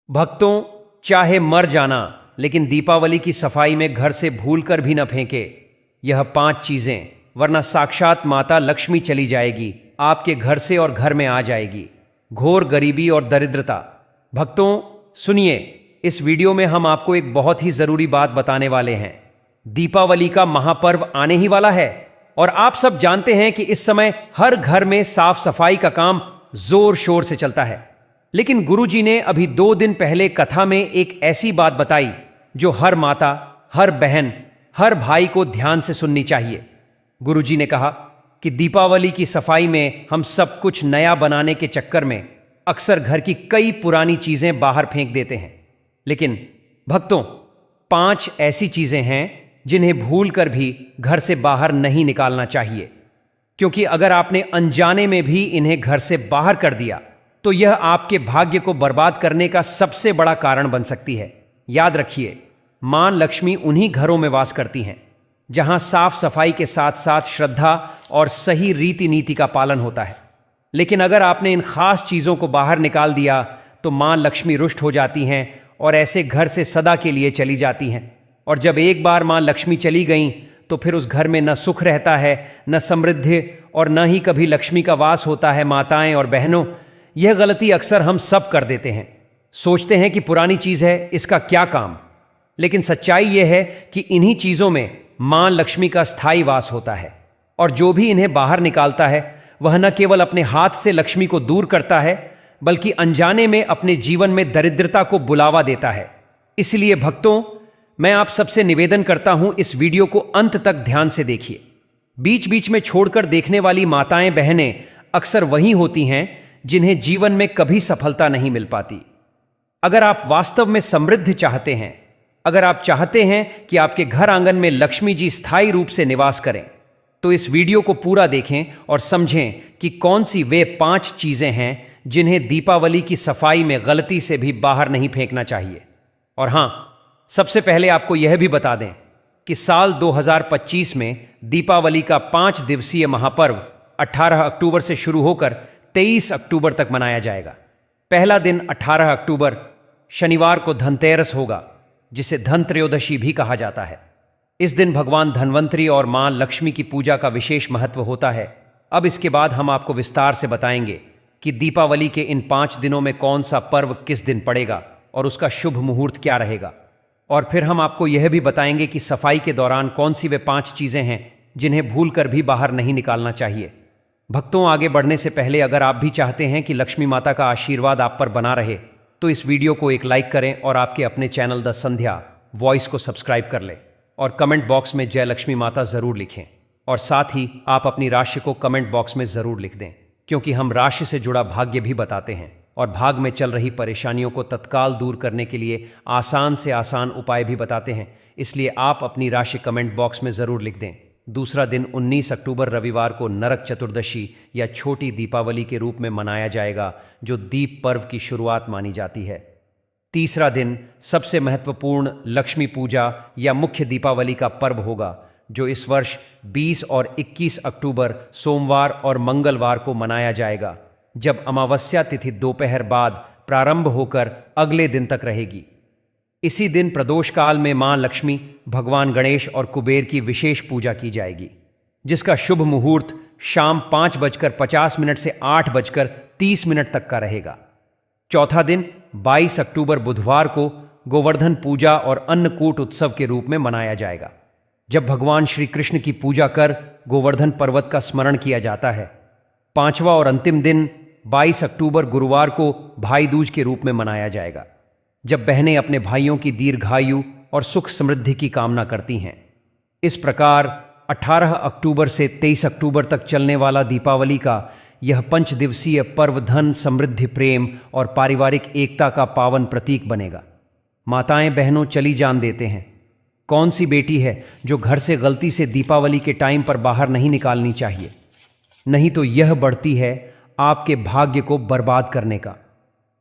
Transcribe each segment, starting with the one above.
भक्तों, चाहे मर जाना लेकिन दीपावली की सफाई में घर से भूल कर भी न फेंके यह 5 चीजें, वरना साक्षात माता लक्ष्मी चली जाएगी, आपके घर से और घर में आ जाएगी। घोर गरीबी और दरिद्रता। भक्तों सुनिए, इस वीडियो में हम आपको एक बहुत ही जरूरी बात बताने वाले हैं। दीपावली का महापर्व आने ही वाला है और आप सब जानते हैं कि इस समय हर घर में साफ सफाई का काम जोर शोर से चलता है। लेकिन गुरुजी ने अभी 2 दिन पहले कथा में एक ऐसी बात बताई जो हर माता, हर बहन, हर भाई को ध्यान से सुननी चाहिए। गुरुजी ने कहा कि दीपावली की सफाई में हम सब कुछ नया बनाने के चक्कर में अक्सर घर की कई पुरानी चीजें बाहर फेंक देते हैं। लेकिन भक्तों, 5 ऐसी चीजें हैं जिन्हें भूल कर भी घर से बाहर नहीं निकालना चाहिए, क्योंकि अगर आपने अनजाने में भी इन्हें घर से बाहर कर दिया तो यह आपके भाग्य को बर्बाद करने का सबसे बड़ा कारण बन सकती है। याद रखिए, मां लक्ष्मी उन्हीं घरों में वास करती हैं जहां साफ सफाई के साथ साथ श्रद्धा और सही रीति नीति का पालन होता है। लेकिन अगर आपने इन खास चीजों को बाहर निकाल दिया तो मां लक्ष्मी रुष्ट हो जाती हैं और ऐसे घर से सदा के लिए चली जाती हैं। और जब एक बार मां लक्ष्मी चली गईं तो फिर उस घर में न सुख रहता है, न समृद्धि, और न ही कभी लक्ष्मी का वास होता है। माताएं और बहनों, यह गलती अक्सर हम सब कर देते हैं। सोचते हैं कि पुरानी चीज है, इसका क्या काम। लेकिन सच्चाई यह है कि इन्हीं चीजों में मां लक्ष्मी का स्थायी वास होता है, और जो भी इन्हें बाहर निकालता है वह न केवल अपने हाथ से लक्ष्मी को दूर करता है, बल्कि अनजाने में अपने जीवन में दरिद्रता को बुलावा देता है। इसलिए भक्तों, मैं आप सबसे निवेदन करता हूं, इस वीडियो को अंत तक ध्यान से देखिए। बीच बीच में छोड़कर देखने वाली माताएं बहनें अक्सर वही होती हैं जिन्हें जीवन में कभी सफलता नहीं मिल पाती। अगर आप वास्तव में समृद्ध चाहते हैं, अगर आप चाहते हैं कि आपके घर आंगन में लक्ष्मी जी स्थायी रूप से निवास करें, तो इस वीडियो को पूरा देखें और समझें कि कौन सी वे 5 चीजें हैं जिन्हें दीपावली की सफाई में गलती से भी बाहर नहीं फेंकना चाहिए। और हां, सबसे पहले आपको यह भी बता दें कि साल 2025 में दीपावली का 5 दिवसीय महापर्व 18 अक्टूबर से शुरू होकर 23 अक्टूबर तक मनाया जाएगा। पहला दिन 18 अक्टूबर शनिवार को धनतेरस होगा, जिसे धन त्रयोदशी भी कहा जाता है। इस दिन भगवान धन्वंतरी और मां लक्ष्मी की पूजा का विशेष महत्व होता है। अब इसके बाद हम आपको विस्तार से बताएंगे कि दीपावली के इन 5 दिनों में कौन सा पर्व किस दिन पड़ेगा और उसका शुभ मुहूर्त क्या रहेगा। और फिर हम आपको यह भी बताएंगे कि सफाई के दौरान कौन सी वे 5 चीजें हैं जिन्हें भूल कर भी बाहर नहीं निकालना चाहिए। भक्तों, आगे बढ़ने से पहले अगर आप भी चाहते हैं कि लक्ष्मी माता का आशीर्वाद आप पर बना रहे तो इस वीडियो को एक लाइक करें और आपके अपने चैनल द संध्या वॉइस को सब्सक्राइब कर लें और कमेंट बॉक्स में जय लक्ष्मी माता जरूर लिखें। और साथ ही आप अपनी राशि को कमेंट बॉक्स में जरूर लिख दें, क्योंकि हम राशि से जुड़ा भाग्य भी बताते हैं और भाग में चल रही परेशानियों को तत्काल दूर करने के लिए आसान से आसान उपाय भी बताते हैं। इसलिए आप अपनी राशि कमेंट बॉक्स में जरूर लिख दें। दूसरा दिन 19 अक्टूबर रविवार को नरक चतुर्दशी या छोटी दीपावली के रूप में मनाया जाएगा, जो दीप पर्व की शुरुआत मानी जाती है। तीसरा दिन सबसे महत्वपूर्ण लक्ष्मी पूजा या मुख्य दीपावली का पर्व होगा, जो इस वर्ष 20 और 21 अक्टूबर सोमवार और मंगलवार को मनाया जाएगा, जब अमावस्या तिथि दोपहर बाद प्रारंभ होकर अगले दिन तक रहेगी। इसी दिन प्रदोष काल में मां लक्ष्मी, भगवान गणेश और कुबेर की विशेष पूजा की जाएगी, जिसका शुभ मुहूर्त शाम 5:50 से 8:30 तक का रहेगा। चौथा दिन 22 अक्टूबर बुधवार को गोवर्धन पूजा और अन्नकूट उत्सव के रूप में मनाया जाएगा, जब भगवान श्री कृष्ण की पूजा कर गोवर्धन पर्वत का स्मरण किया जाता है। पांचवा और अंतिम दिन 22 अक्टूबर गुरुवार को भाई दूज के रूप में मनाया जाएगा, जब बहनें अपने भाइयों की दीर्घायु और सुख समृद्धि की कामना करती हैं। इस प्रकार 18 अक्टूबर से 23 अक्टूबर तक चलने वाला दीपावली का यह 5 दिवसीय पर्व धन, समृद्धि, प्रेम और पारिवारिक एकता का पावन प्रतीक बनेगा। माताएं बहनों, चली जान देते हैं, कौन सी बेटी है जो घर से गलती से दीपावली के टाइम पर बाहर नहीं निकालनी चाहिए, नहीं तो यह बढ़ती है आपके भाग्य को बर्बाद करने का।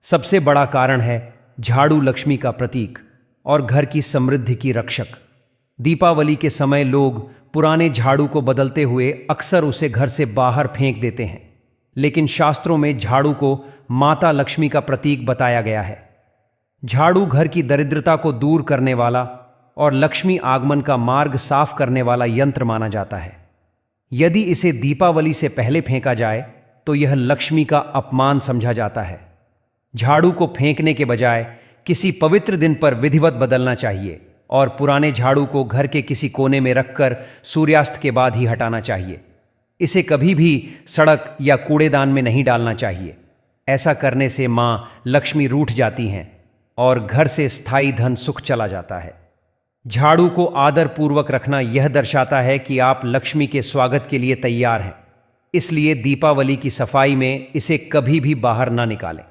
सबसे बड़ा कारण है झाड़ू, लक्ष्मी का प्रतीक और घर की समृद्धि की रक्षक। दीपावली के समय लोग पुराने झाड़ू को बदलते हुए अक्सर उसे घर से बाहर फेंक देते हैं, लेकिन शास्त्रों में झाड़ू को माता लक्ष्मी का प्रतीक बताया गया है। झाड़ू घर की दरिद्रता को दूर करने वाला और लक्ष्मी आगमन का मार्ग साफ करने वाला यंत्र माना जाता है। यदि इसे दीपावली से पहले फेंका जाए तो यह लक्ष्मी का अपमान समझा जाता है। झाड़ू को फेंकने के बजाय किसी पवित्र दिन पर विधिवत बदलना चाहिए और पुराने झाड़ू को घर के किसी कोने में रखकर सूर्यास्त के बाद ही हटाना चाहिए। इसे कभी भी सड़क या कूड़ेदान में नहीं डालना चाहिए। ऐसा करने से मां लक्ष्मी रूठ जाती हैं और घर से स्थायी धन सुख चला जाता है। झाड़ू को आदर पूर्वक रखना यह दर्शाता है कि आप लक्ष्मी के स्वागत के लिए तैयार हैं। इसलिए दीपावली की सफाई में इसे कभी भी बाहर ना निकालें।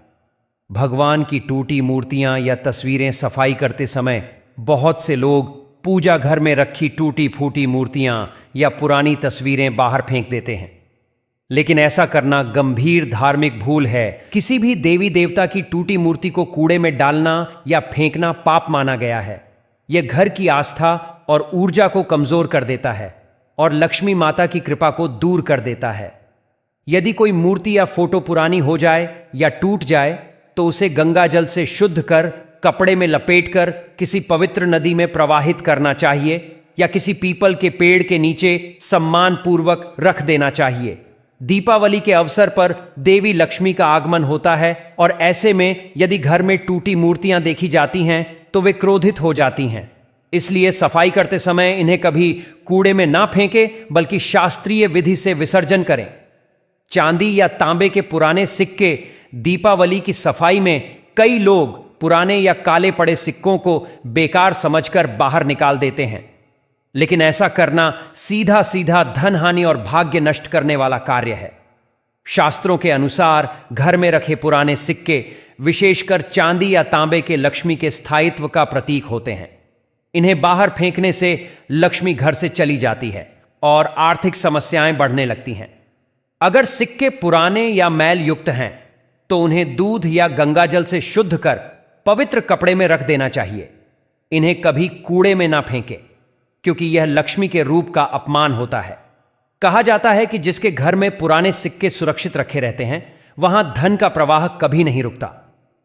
भगवान की टूटी मूर्तियां या तस्वीरें सफाई करते समय बहुत से लोग पूजा घर में रखी टूटी फूटी मूर्तियां या पुरानी तस्वीरें बाहर फेंक देते हैं, लेकिन ऐसा करना गंभीर धार्मिक भूल है। किसी भी देवी देवता की टूटी मूर्ति को कूड़े में डालना या फेंकना पाप माना गया है। यह घर की आस्था और ऊर्जा को कमजोर कर देता है और लक्ष्मी माता की कृपा को दूर कर देता है। यदि कोई मूर्ति या फोटो पुरानी हो जाए या टूट जाए तो उसे गंगा जल से शुद्ध कर कपड़े में लपेटकर किसी पवित्र नदी में प्रवाहित करना चाहिए या किसी पीपल के पेड़ के नीचे सम्मान पूर्वक रख देना चाहिए। दीपावली के अवसर पर देवी लक्ष्मी का आगमन होता है और ऐसे में यदि घर में टूटी मूर्तियां देखी जाती हैं तो वे क्रोधित हो जाती हैं। इसलिए सफाई करते समय इन्हें कभी कूड़े में ना फेंकें बल्कि शास्त्रीय विधि से विसर्जन करें। चांदी या तांबे के पुराने सिक्के दीपावली की सफाई में कई लोग पुराने या काले पड़े सिक्कों को बेकार समझकर बाहर निकाल देते हैं, लेकिन ऐसा करना सीधा सीधा धन हानि और भाग्य नष्ट करने वाला कार्य है। शास्त्रों के अनुसार घर में रखे पुराने सिक्के विशेषकर चांदी या तांबे के लक्ष्मी के स्थायित्व का प्रतीक होते हैं। इन्हें बाहर फेंकने से लक्ष्मी घर से चली जाती है और आर्थिक समस्याएं बढ़ने लगती हैं। अगर सिक्के पुराने या मैल युक्त हैं तो उन्हें दूध या गंगाजल से शुद्ध कर पवित्र कपड़े में रख देना चाहिए। इन्हें कभी कूड़े में ना फेंकें, क्योंकि यह लक्ष्मी के रूप का अपमान होता है। कहा जाता है कि जिसके घर में पुराने सिक्के सुरक्षित रखे रहते हैं वहां धन का प्रवाह कभी नहीं रुकता।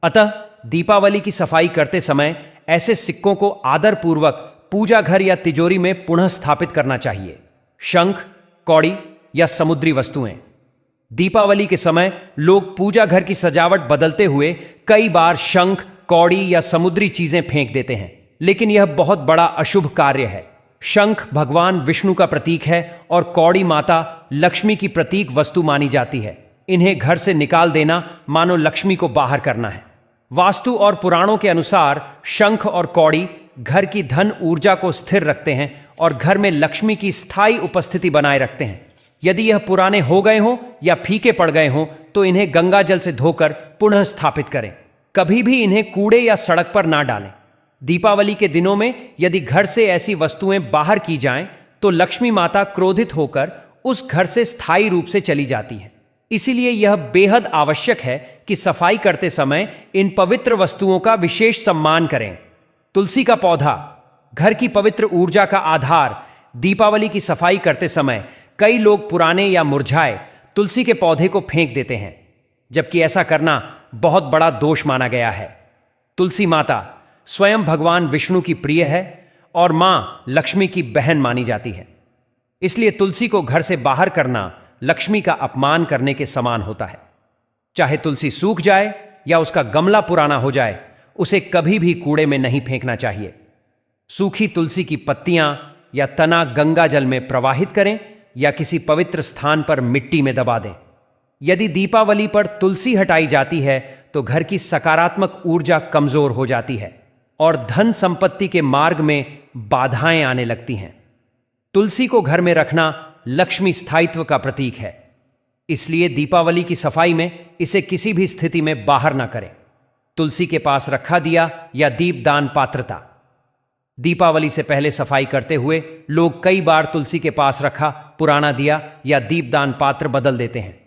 अतः दीपावली की सफाई करते समय ऐसे सिक्कों को आदरपूर्वक पूजा घर या तिजोरी में पुनः स्थापित करना चाहिए। शंख, कौड़ी या समुद्री वस्तुएं। दीपावली के समय लोग पूजा घर की सजावट बदलते हुए कई बार शंख, कौड़ी या समुद्री चीजें फेंक देते हैं, लेकिन यह बहुत बड़ा अशुभ कार्य है। शंख भगवान विष्णु का प्रतीक है और कौड़ी माता लक्ष्मी की प्रतीक वस्तु मानी जाती है। इन्हें घर से निकाल देना मानो लक्ष्मी को बाहर करना है। वास्तु और पुराणों के अनुसार शंख और कौड़ी घर की धन ऊर्जा को स्थिर रखते हैं और घर में लक्ष्मी की स्थायी उपस्थिति बनाए रखते हैं। यदि यह पुराने हो गए हों या फीके पड़ गए हों तो इन्हें गंगा जल से धोकर पुनः स्थापित करें। कभी भी इन्हें कूड़े या सड़क पर ना डालें। दीपावली के दिनों में यदि घर से ऐसी वस्तुएं बाहर की जाएं तो लक्ष्मी माता क्रोधित होकर उस घर से स्थायी रूप से चली जाती हैं। इसीलिए यह बेहद आवश्यक है कि सफाई करते समय इन पवित्र वस्तुओं का विशेष सम्मान करें। तुलसी का पौधा घर की पवित्र ऊर्जा का आधार। दीपावली की सफाई करते समय कई लोग पुराने या मुरझाए तुलसी के पौधे को फेंक देते हैं, जबकि ऐसा करना बहुत बड़ा दोष माना गया है। तुलसी माता स्वयं भगवान विष्णु की प्रिय है और मां लक्ष्मी की बहन मानी जाती है। इसलिए तुलसी को घर से बाहर करना लक्ष्मी का अपमान करने के समान होता है। चाहे तुलसी सूख जाए या उसका गमला पुराना हो जाए, उसे कभी भी कूड़े में नहीं फेंकना चाहिए। सूखी तुलसी की पत्तियां या तना गंगा जल में प्रवाहित करें या किसी पवित्र स्थान पर मिट्टी में दबा दें। यदि दीपावली पर तुलसी हटाई जाती है तो घर की सकारात्मक ऊर्जा कमजोर हो जाती है और धन संपत्ति के मार्ग में बाधाएं आने लगती हैं। तुलसी को घर में रखना लक्ष्मी स्थायित्व का प्रतीक है। इसलिए दीपावली की सफाई में इसे किसी भी स्थिति में बाहर ना करें। तुलसी के पास रखा दिया या दीपदान पात्रता। दीपावली से पहले सफाई करते हुए लोग कई बार तुलसी के पास रखा पुराना दिया या दीपदान पात्र बदल देते हैं,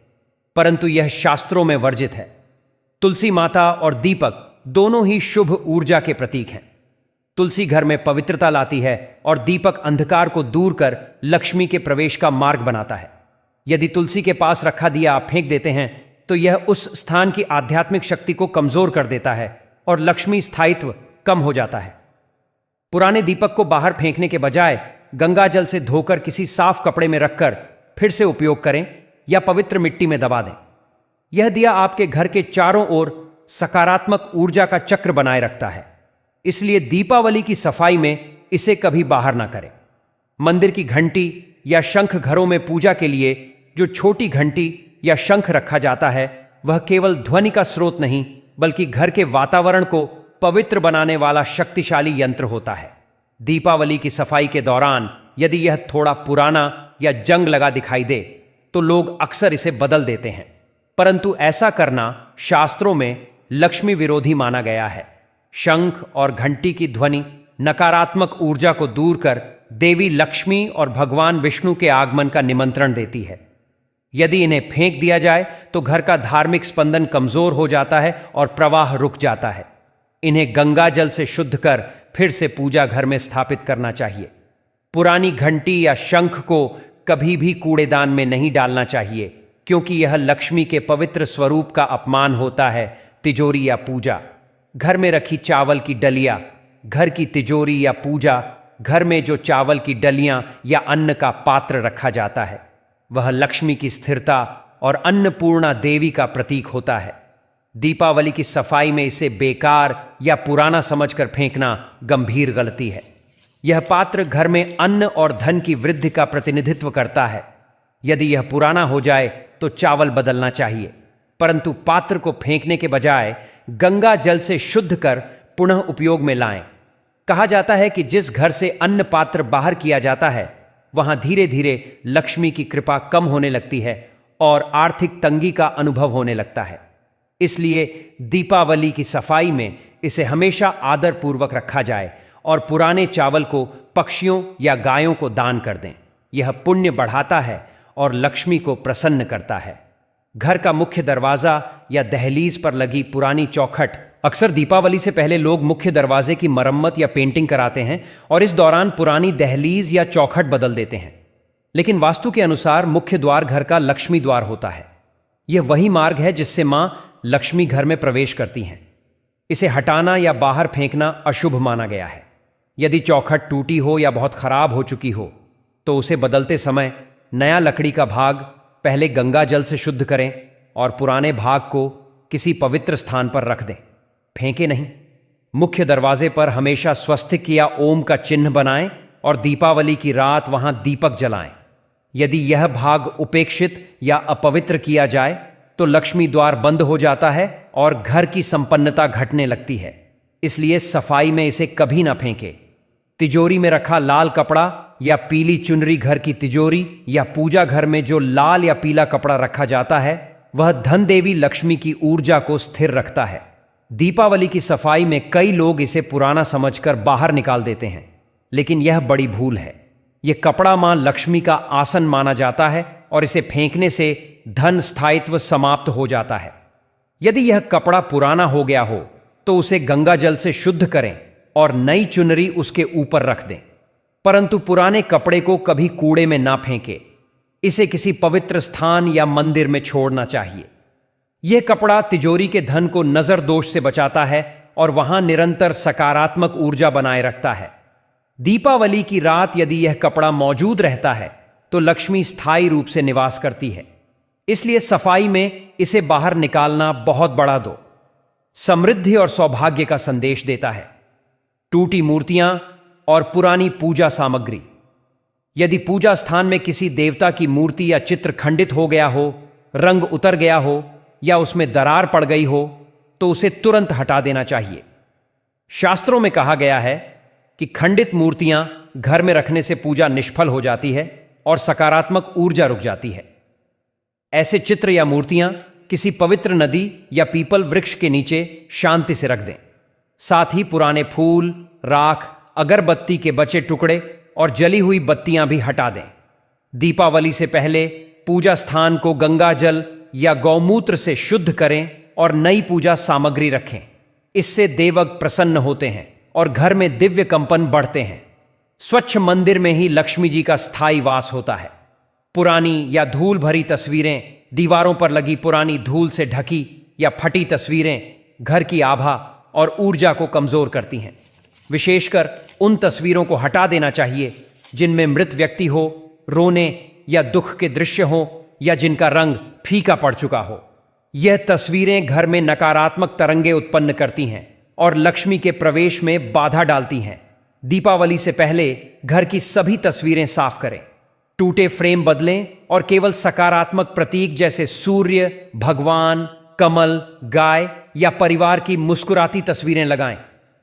परंतु यह शास्त्रों में वर्जित है। तुलसी माता और दीपक दोनों ही शुभ ऊर्जा के प्रतीक हैं। तुलसी घर में पवित्रता लाती है और दीपक अंधकार को दूर कर लक्ष्मी के प्रवेश का मार्ग बनाता है। यदि तुलसी के पास रखा दिया आप फेंक देते हैं तो यह उस स्थान की आध्यात्मिक शक्ति को कमजोर कर देता है और लक्ष्मी स्थायित्व कम हो जाता है। पुराने दीपक को बाहर फेंकने के बजाय गंगा जल से धोकर किसी साफ कपड़े में रखकर फिर से उपयोग करें या पवित्र मिट्टी में दबा दें। यह दिया आपके घर के चारों ओर सकारात्मक ऊर्जा का चक्र बनाए रखता है, इसलिए दीपावली की सफाई में इसे कभी बाहर ना करें। मंदिर की घंटी या शंख घरों में पूजा के लिए जो छोटी घंटी या शंख रखा जाता है, वह केवल ध्वनि का स्रोत नहीं बल्कि घर के वातावरण को पवित्र बनाने वाला शक्तिशाली यंत्र होता है। दीपावली की सफाई के दौरान यदि यह थोड़ा पुराना या जंग लगा दिखाई दे तो लोग अक्सर इसे बदल देते हैं, परंतु ऐसा करना शास्त्रों में लक्ष्मी विरोधी माना गया है। शंख और घंटी की ध्वनि नकारात्मक ऊर्जा को दूर कर देवी लक्ष्मी और भगवान विष्णु के आगमन का निमंत्रण देती है। यदि इन्हें फेंक दिया जाए तो घर का धार्मिक स्पंदन कमजोर हो जाता है और प्रवाह रुक जाता है। इन्हें गंगा जल से शुद्ध कर फिर से पूजा घर में स्थापित करना चाहिए। पुरानी घंटी या शंख को कभी भी कूड़ेदान में नहीं डालना चाहिए, क्योंकि यह लक्ष्मी के पवित्र स्वरूप का अपमान होता है। तिजोरी या पूजा, घर में रखी चावल की डलिया, घर की तिजोरी या पूजा, घर में जो चावल की डलियां या अन्न का पात्र रखा जाता है, वह लक्ष्मी की स्थिरता और अन्नपूर्णा देवी का प्रतीक होता है। दीपावली की सफाई में इसे बेकार या पुराना समझकर फेंकना गंभीर गलती है। यह पात्र घर में अन्न और धन की वृद्धि का प्रतिनिधित्व करता है। यदि यह पुराना हो जाए तो चावल बदलना चाहिए, परंतु पात्र को फेंकने के बजाय गंगा जल से शुद्ध कर पुनः उपयोग में लाएं। कहा जाता है कि जिस घर से अन्न पात्र बाहर किया जाता है, वहां धीरे धीरे लक्ष्मी की कृपा कम होने लगती है और आर्थिक तंगी का अनुभव होने लगता है। इसलिए दीपावली की सफाई में इसे हमेशा आदरपूर्वक रखा जाए और पुराने चावल को पक्षियों या गायों को दान कर दें। यह पुण्य बढ़ाता है और लक्ष्मी को प्रसन्न करता है। घर का मुख्य दरवाजा या दहलीज पर लगी पुरानी चौखट, अक्सर दीपावली से पहले लोग मुख्य दरवाजे की मरम्मत या पेंटिंग कराते हैं और इस दौरान पुरानी दहलीज या चौखट बदल देते हैं। लेकिन वास्तु के अनुसार मुख्य द्वार घर का लक्ष्मी द्वार होता है। यह वही मार्ग है जिससे मां लक्ष्मी घर में प्रवेश करती हैं। इसे हटाना या बाहर फेंकना अशुभ माना गया है। यदि चौखट टूटी हो या बहुत खराब हो चुकी हो तो उसे बदलते समय नया लकड़ी का भाग पहले गंगा जल से शुद्ध करें और पुराने भाग को किसी पवित्र स्थान पर रख दें, फेंके नहीं। मुख्य दरवाजे पर हमेशा स्वस्तिक या ओम का चिन्ह बनाएं और दीपावली की रात वहां दीपक जलाएं। यदि यह भाग उपेक्षित या अपवित्र किया जाए तो लक्ष्मी द्वार बंद हो जाता है और घर की संपन्नता घटने लगती है। इसलिए सफाई में इसे कभी ना फेंके। तिजोरी में रखा लाल कपड़ा या पीली चुनरी, घर की तिजोरी या पूजा घर में जो लाल या पीला कपड़ा रखा जाता है, वह धन देवी लक्ष्मी की ऊर्जा को स्थिर रखता है। दीपावली की सफाई में कई लोग इसे पुराना समझकर बाहर निकाल देते हैं, लेकिन यह बड़ी भूल है। यह कपड़ा मां लक्ष्मी का आसन माना जाता है और इसे फेंकने से धन स्थायित्व समाप्त हो जाता है। यदि यह कपड़ा पुराना हो गया हो तो उसे गंगा जल से शुद्ध करें और नई चुनरी उसके ऊपर रख दें, परंतु पुराने कपड़े को कभी कूड़े में ना फेंके। इसे किसी पवित्र स्थान या मंदिर में छोड़ना चाहिए। यह कपड़ा तिजोरी के धन को नजर दोष से बचाता है और वहां निरंतर सकारात्मक ऊर्जा बनाए रखता है। दीपावली की रात यदि यह कपड़ा मौजूद रहता है तो लक्ष्मी स्थायी रूप से निवास करती है। इसलिए सफाई में इसे बाहर निकालना बहुत बड़ा दो समृद्धि और सौभाग्य का संदेश देता है। टूटी मूर्तियां और पुरानी पूजा सामग्री, यदि पूजा स्थान में किसी देवता की मूर्ति या चित्र खंडित हो गया हो, रंग उतर गया हो या उसमें दरार पड़ गई हो तो उसे तुरंत हटा देना चाहिए। शास्त्रों में कहा गया है कि खंडित मूर्तियां घर में रखने से पूजा निष्फल हो जाती है और सकारात्मक ऊर्जा रुक जाती है। ऐसे चित्र या मूर्तियां किसी पवित्र नदी या पीपल वृक्ष के नीचे शांति से रख दें। साथ ही पुराने फूल, राख, अगरबत्ती के बचे टुकड़े और जली हुई बत्तियां भी हटा दें। दीपावली से पहले पूजा स्थान को गंगा जल या गौमूत्र से शुद्ध करें और नई पूजा सामग्री रखें। इससे देवग प्रसन्न होते हैं और घर में दिव्य कंपन बढ़ते हैं। स्वच्छ मंदिर में ही लक्ष्मी जी का स्थायी वास होता है। पुरानी या धूल भरी तस्वीरें, दीवारों पर लगी पुरानी धूल से ढकी या फटी तस्वीरें घर की आभा और ऊर्जा को कमजोर करती हैं। विशेषकर उन तस्वीरों को हटा देना चाहिए जिनमें मृत व्यक्ति हो, रोने या दुख के दृश्य हो या जिनका रंग फीका पड़ चुका हो। यह तस्वीरें घर में नकारात्मक तरंगे उत्पन्न करती हैं और लक्ष्मी के प्रवेश में बाधा डालती हैं। दीपावली से पहले घर की सभी तस्वीरें साफ करें, टूटे फ्रेम बदलें और केवल सकारात्मक प्रतीक जैसे सूर्य, भगवान, कमल, गाय या परिवार की मुस्कुराती तस्वीरें लगाएं।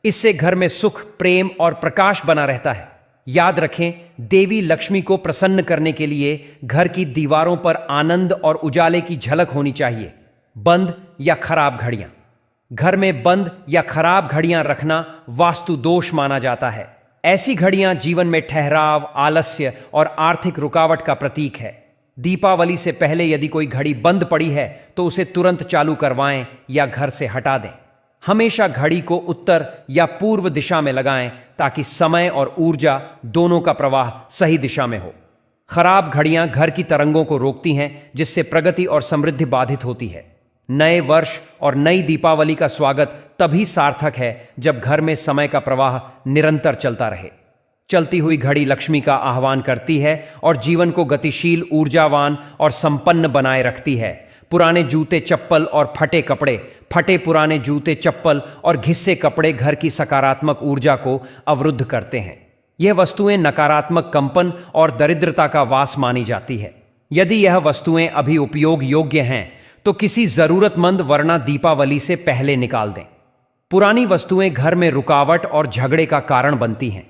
इससे घर में सुख, प्रेम और प्रकाश बना रहता है। याद रखें, देवी लक्ष्मी को प्रसन्न करने के लिए घर की दीवारों पर आनंद और उजाले की झलक होनी चाहिए। बंद या खराब घड़ियां। घर में बंद या खराब घड़ियां रखना वास्तु दोष माना जाता है। ऐसी घड़ियां जीवन में ठहराव, आलस्य और आर्थिक रुकावट का प्रतीक है। दीपावली से पहले यदि कोई घड़ी बंद पड़ी है तो उसे तुरंत चालू करवाएं या घर से हटा दें। हमेशा घड़ी को उत्तर या पूर्व दिशा में लगाएं ताकि समय और ऊर्जा दोनों का प्रवाह सही दिशा में हो। खराब घड़ियां घर की तरंगों को रोकती हैं, जिससे प्रगति और समृद्धि बाधित होती है। नए वर्ष और नई दीपावली का स्वागत तभी सार्थक है जब घर में समय का प्रवाह निरंतर चलता रहे। चलती हुई घड़ी लक्ष्मी का आह्वान करती है और जीवन को गतिशील, ऊर्जावान और संपन्न बनाए रखती है। पुराने जूते, चप्पल और फटे कपड़े, फटे पुराने जूते, चप्पल और घिसे कपड़े घर की सकारात्मक ऊर्जा को अवरुद्ध करते हैं। यह वस्तुएं नकारात्मक कंपन और दरिद्रता का वास मानी जाती है। यदि यह वस्तुएं अभी उपयोग योग्य हैं तो किसी जरूरतमंद वरना दीपावली से पहले निकाल दें। पुरानी वस्तुएं घर में रुकावट और झगड़े का कारण बनती हैं।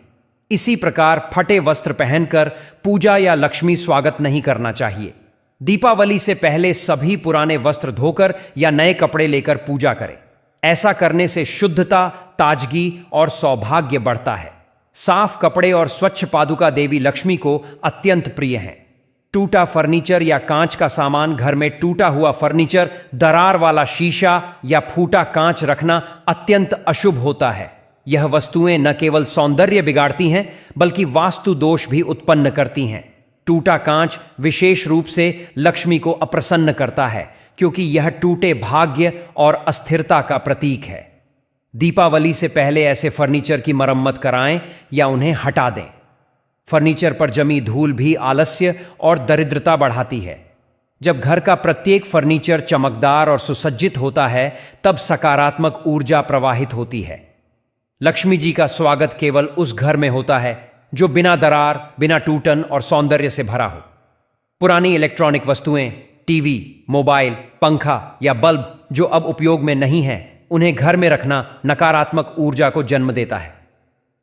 इसी प्रकार फटे वस्त्र पहनकर पूजा या लक्ष्मी स्वागत नहीं करना चाहिए। दीपावली से पहले सभी पुराने वस्त्र धोकर या नए कपड़े लेकर पूजा करें। ऐसा करने से शुद्धता, ताजगी और सौभाग्य बढ़ता है। साफ कपड़े और स्वच्छ पादुका देवी लक्ष्मी को अत्यंत प्रिय हैं। टूटा फर्नीचर या कांच का सामान, घर में टूटा हुआ फर्नीचर, दरार वाला शीशा या फूटा कांच रखना अत्यंत अशुभ होता है। यह वस्तुएं न केवल सौंदर्य बिगाड़ती हैं बल्कि वास्तु दोष भी उत्पन्न करती हैं। टूटा कांच विशेष रूप से लक्ष्मी को अप्रसन्न करता है क्योंकि यह टूटे भाग्य और अस्थिरता का प्रतीक है। दीपावली से पहले ऐसे फर्नीचर की मरम्मत कराएं या उन्हें हटा दें। फर्नीचर पर जमी धूल भी आलस्य और दरिद्रता बढ़ाती है। जब घर का प्रत्येक फर्नीचर चमकदार और सुसज्जित होता है तब सकारात्मक ऊर्जा प्रवाहित होती है। लक्ष्मी जी का स्वागत केवल उस घर में होता है जो बिना दरार, बिना टूटन और सौंदर्य से भरा हो। पुरानी इलेक्ट्रॉनिक वस्तुएं, टीवी, मोबाइल, पंखा या बल्ब जो अब उपयोग में नहीं हैं, उन्हें घर में रखना नकारात्मक ऊर्जा को जन्म देता है।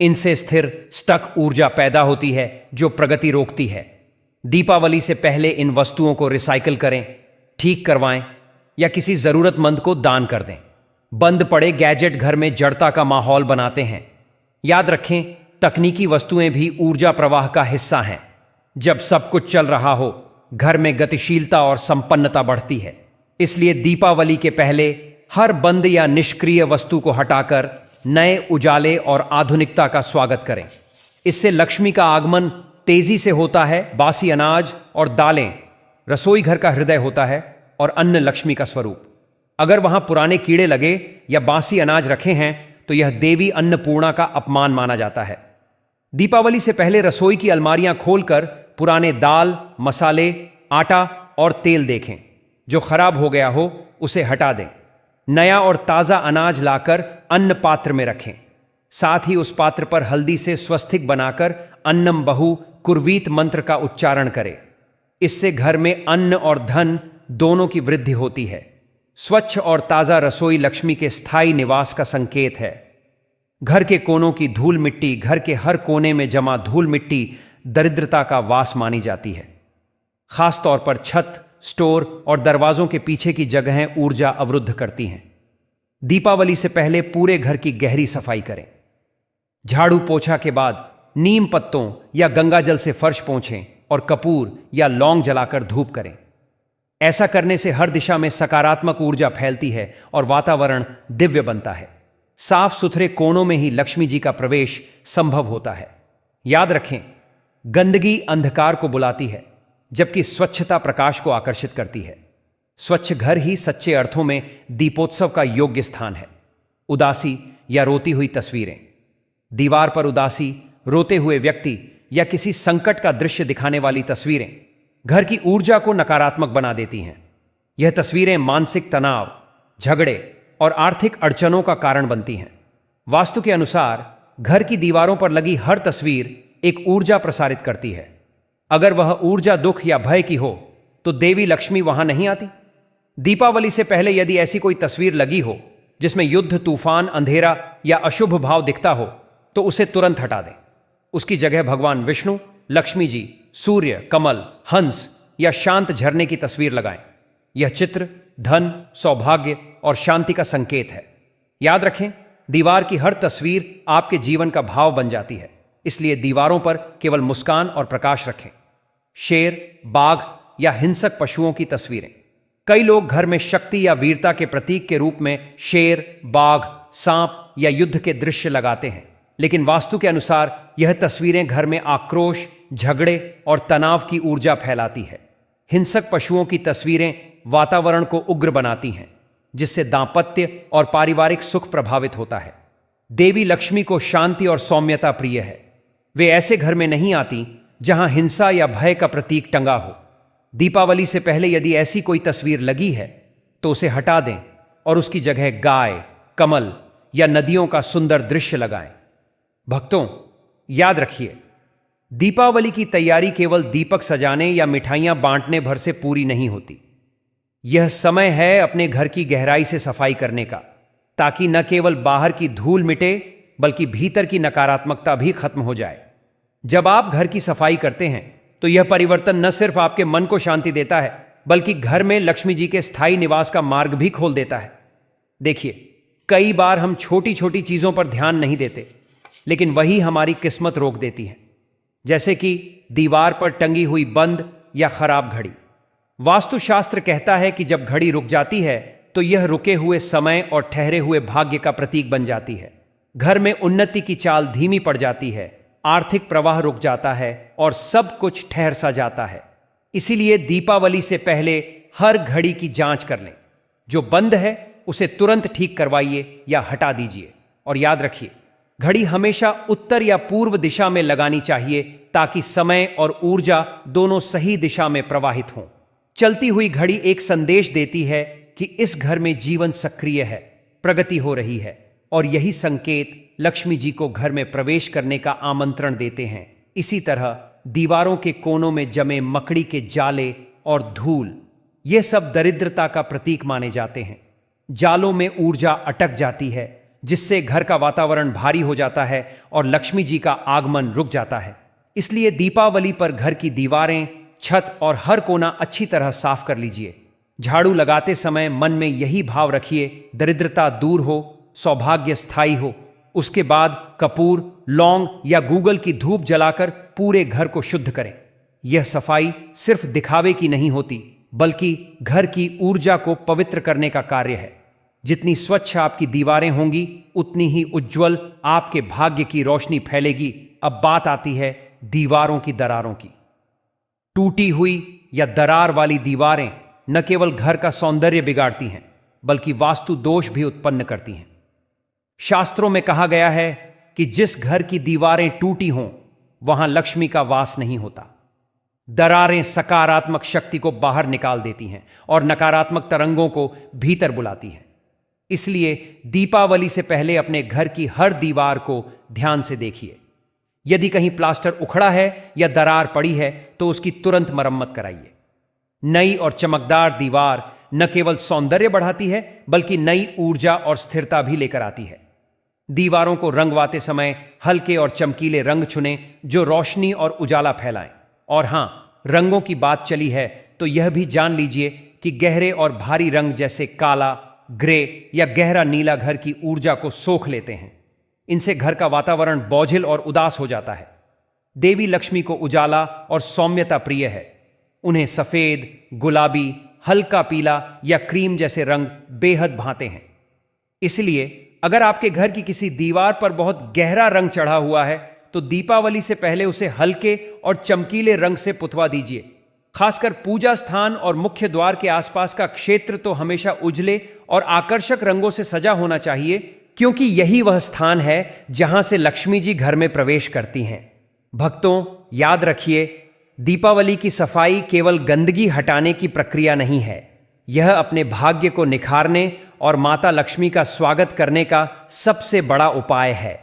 इनसे स्थिर, स्टक ऊर्जा पैदा होती है जो प्रगति रोकती है। दीपावली से पहले इन वस्तुओं को रिसाइकिल करें, ठीक करवाएं या किसी जरूरतमंद को दान कर दें। बंद पड़े गैजेट घर में जड़ता का माहौल बनाते हैं। याद रखें, तकनीकी वस्तुएं भी ऊर्जा प्रवाह का हिस्सा हैं। जब सब कुछ चल रहा हो, घर में गतिशीलता और संपन्नता बढ़ती है। इसलिए दीपावली के पहले हर बंद या निष्क्रिय वस्तु को हटाकर नए उजाले और आधुनिकता का स्वागत करें। इससे लक्ष्मी का आगमन तेजी से होता है। बासी अनाज और दालें रसोई घर का हृदय होता है और अन्न लक्ष्मी का स्वरूप। अगर वहां पुराने कीड़े लगे या बासी अनाज रखे हैं तो यह देवी अन्नपूर्णा का अपमान माना जाता है। दीपावली से पहले रसोई की अलमारियां खोलकर पुराने दाल, मसाले, आटा और तेल देखें। जो खराब हो गया हो उसे हटा दें। नया और ताज़ा अनाज लाकर अन्न पात्र में रखें। साथ ही उस पात्र पर हल्दी से स्वस्तिक बनाकर अन्नम बहु कुर्वीत मंत्र का उच्चारण करें। इससे घर में अन्न और धन दोनों की वृद्धि होती है। स्वच्छ और ताज़ा रसोई लक्ष्मी के स्थायी निवास का संकेत है। घर के कोनों की धूल मिट्टी, घर के हर कोने में जमा धूल मिट्टी दरिद्रता का वास मानी जाती है। खासतौर पर छत, स्टोर और दरवाजों के पीछे की जगहें ऊर्जा अवरुद्ध करती हैं। दीपावली से पहले पूरे घर की गहरी सफाई करें। झाड़ू पोछा के बाद नीम पत्तों या गंगाजल से फर्श पोंछें और कपूर या लौंग जलाकर धूप करें। ऐसा करने से हर दिशा में सकारात्मक ऊर्जा फैलती है और वातावरण दिव्य बनता है। साफ सुथरे कोनों में ही लक्ष्मी जी का प्रवेश संभव होता है। याद रखें, गंदगी अंधकार को बुलाती है जबकि स्वच्छता प्रकाश को आकर्षित करती है। स्वच्छ घर ही सच्चे अर्थों में दीपोत्सव का योग्य स्थान है। उदासी या रोती हुई तस्वीरें। दीवार पर उदासी, रोते हुए व्यक्ति या किसी संकट का दृश्य दिखाने वाली तस्वीरें घर की ऊर्जा को नकारात्मक बना देती हैं। यह तस्वीरें मानसिक तनाव, झगड़े और आर्थिक अड़चनों का कारण बनती हैं। वास्तु के अनुसार घर की दीवारों पर लगी हर तस्वीर एक ऊर्जा प्रसारित करती है। अगर वह ऊर्जा दुख या भय की हो तो देवी लक्ष्मी वहां नहीं आती। दीपावली से पहले यदि ऐसी कोई तस्वीर लगी हो जिसमें युद्ध, तूफान, अंधेरा या अशुभ भाव दिखता हो तो उसे तुरंत हटा दें। उसकी जगह भगवान विष्णु, लक्ष्मी जी, सूर्य, कमल, हंस या शांत झरने की तस्वीर लगाएं। यह चित्र धन, सौभाग्य और शांति का संकेत है। याद रखें, दीवार की हर तस्वीर आपके जीवन का भाव बन जाती है, इसलिए दीवारों पर केवल मुस्कान और प्रकाश रखें। शेर, बाघ या हिंसक पशुओं की तस्वीरें। कई लोग घर में शक्ति या वीरता के प्रतीक के रूप में शेर, बाघ, सांप या युद्ध के दृश्य लगाते हैं, लेकिन वास्तु के अनुसार यह तस्वीरें घर में आक्रोश, झगड़े और तनाव की ऊर्जा फैलाती है। हिंसक पशुओं की तस्वीरें वातावरण को उग्र बनाती हैं, जिससे दांपत्य और पारिवारिक सुख प्रभावित होता है। देवी लक्ष्मी को शांति और सौम्यता प्रिय है। वे ऐसे घर में नहीं आती जहां हिंसा या भय का प्रतीक टंगा हो। दीपावली से पहले यदि ऐसी कोई तस्वीर लगी है तो उसे हटा दें और उसकी जगह गाय, कमल या नदियों का सुंदर दृश्य लगाएं। भक्तों, याद रखिए, दीपावली की तैयारी केवल दीपक सजाने या मिठाइयां बांटने भर से पूरी नहीं होती। यह समय है अपने घर की गहराई से सफाई करने का, ताकि न केवल बाहर की धूल मिटे बल्कि भीतर की नकारात्मकता भी खत्म हो जाए। जब आप घर की सफाई करते हैं तो यह परिवर्तन न सिर्फ आपके मन को शांति देता है, बल्कि घर में लक्ष्मी जी के स्थायी निवास का मार्ग भी खोल देता है। देखिए, कई बार हम छोटी छोटी चीजों पर ध्यान नहीं देते, लेकिन वही हमारी किस्मत रोक देती है, जैसे कि दीवार पर टंगी हुई बंद या खराब घड़ी। वास्तुशास्त्र कहता है कि जब घड़ी रुक जाती है तो यह रुके हुए समय और ठहरे हुए भाग्य का प्रतीक बन जाती है। घर में उन्नति की चाल धीमी पड़ जाती है, आर्थिक प्रवाह रुक जाता है और सब कुछ ठहर सा जाता है। इसीलिए दीपावली से पहले हर घड़ी की जांच कर लें। जो बंद है उसे तुरंत ठीक करवाइए या हटा दीजिए। और याद रखिए, घड़ी हमेशा उत्तर या पूर्व दिशा में लगानी चाहिए, ताकि समय और ऊर्जा दोनों सही दिशा में प्रवाहित हों। चलती हुई घड़ी एक संदेश देती है कि इस घर में जीवन सक्रिय है, प्रगति हो रही है, और यही संकेत लक्ष्मी जी को घर में प्रवेश करने का आमंत्रण देते हैं। इसी तरह दीवारों के कोनों में जमे मकड़ी के जाले और धूल, ये सब दरिद्रता का प्रतीक माने जाते हैं। जालों में ऊर्जा अटक जाती है, जिससे घर का वातावरण भारी हो जाता है और लक्ष्मी जी का आगमन रुक जाता है। इसलिए दीपावली पर घर की दीवारें, छत और हर कोना अच्छी तरह साफ कर लीजिए। झाड़ू लगाते समय मन में यही भाव रखिए, दरिद्रता दूर हो, सौभाग्य स्थायी हो। उसके बाद कपूर, लौंग या गूगल की धूप जलाकर पूरे घर को शुद्ध करें। यह सफाई सिर्फ दिखावे की नहीं होती, बल्कि घर की ऊर्जा को पवित्र करने का कार्य है। जितनी स्वच्छ आपकी दीवारें होंगी, उतनी ही उज्जवल आपके भाग्य की रोशनी फैलेगी। अब बात आती है दीवारों की दरारों की। टूटी हुई या दरार वाली दीवारें न केवल घर का सौंदर्य बिगाड़ती हैं, बल्कि वास्तु दोष भी उत्पन्न करती हैं। शास्त्रों में कहा गया है कि जिस घर की दीवारें टूटी हों, वहां लक्ष्मी का वास नहीं होता। दरारें सकारात्मक शक्ति को बाहर निकाल देती हैं और नकारात्मक तरंगों को भीतर बुलाती हैं। इसलिए दीपावली से पहले अपने घर की हर दीवार को ध्यान से देखिए। यदि कहीं प्लास्टर उखड़ा है या दरार पड़ी है तो उसकी तुरंत मरम्मत कराइए। नई और चमकदार दीवार न केवल सौंदर्य बढ़ाती है, बल्कि नई ऊर्जा और स्थिरता भी लेकर आती है। दीवारों को रंगवाते समय हल्के और चमकीले रंग चुनें जो रोशनी और उजाला फैलाएं। और हां, रंगों की बात चली है तो यह भी जान लीजिए कि गहरे और भारी रंग जैसे काला, ग्रे या गहरा नीला घर की ऊर्जा को सोख लेते हैं। इनसे घर का वातावरण बोझिल और उदास हो जाता है। देवी लक्ष्मी को उजाला और सौम्यता प्रिय है। उन्हें सफेद, गुलाबी, हल्का पीला या क्रीम जैसे रंग बेहद भाते हैं। इसलिए अगर आपके घर की किसी दीवार पर बहुत गहरा रंग चढ़ा हुआ है तो दीपावली से पहले उसे हल्के और चमकीले रंग से पुतवा दीजिए। खासकर पूजा स्थान और मुख्य द्वार के आसपास का क्षेत्र तो हमेशा उजले और आकर्षक रंगों से सजा होना चाहिए, क्योंकि यही वह स्थान है जहां से लक्ष्मी जी घर में प्रवेश करती हैं। भक्तों, याद रखिए, दीपावली की सफाई केवल गंदगी हटाने की प्रक्रिया नहीं है, यह अपने भाग्य को निखारने और माता लक्ष्मी का स्वागत करने का सबसे बड़ा उपाय है।